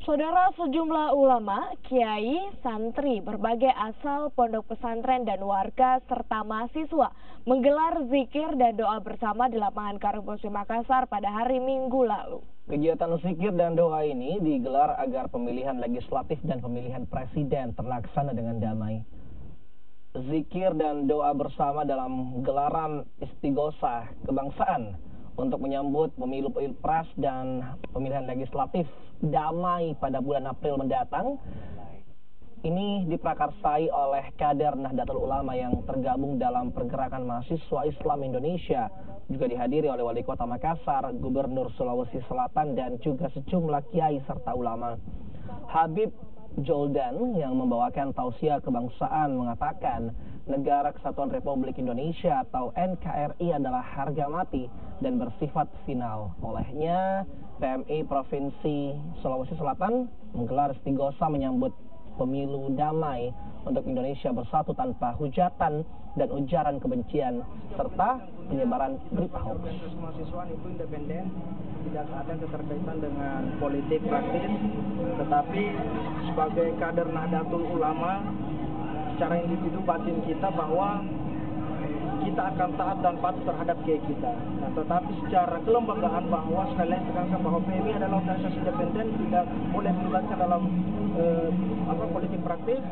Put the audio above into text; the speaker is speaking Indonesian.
Saudara, sejumlah ulama, kiai, santri, berbagai asal pondok pesantren dan warga serta mahasiswa menggelar zikir dan doa bersama di lapangan Karungposi Makassar pada hari Minggu lalu. Kegiatan zikir dan doa ini digelar agar pemilihan legislatif dan pemilihan presiden terlaksana dengan damai. Zikir dan doa bersama dalam gelaran istighosah kebangsaan untuk menyambut pemilu pilpres dan pemilihan legislatif damai pada bulan April mendatang. Ini diprakarsai oleh kader Nahdlatul Ulama yang tergabung dalam Pergerakan Mahasiswa Islam Indonesia, juga dihadiri oleh Wali Kota Makassar, Gubernur Sulawesi Selatan, dan juga sejumlah kiai serta ulama. Habib Joldan yang membawakan tausiah kebangsaan mengatakan Negara Kesatuan Republik Indonesia atau NKRI adalah harga mati dan bersifat final. Olehnya, PMI Provinsi Sulawesi Selatan menggelar istighosah menyambut pemilu damai untuk Indonesia bersatu tanpa hujatan dan ujaran kebencian serta penyebaran berita hoax. Proses mahasiswa itu independen, tidak ada keterkaitan dengan politik praktis, tetapi sebagai kader Nahdlatul Ulama, secara individu batin kita bahwa kita akan taat dan patuh terhadap kiai kita. Nah, tetapi secara kelembagaan bahwa sekali lagi tekankan bahwa PMI adalah organisasi independen, tidak boleh melibatkan dalam politik praktis.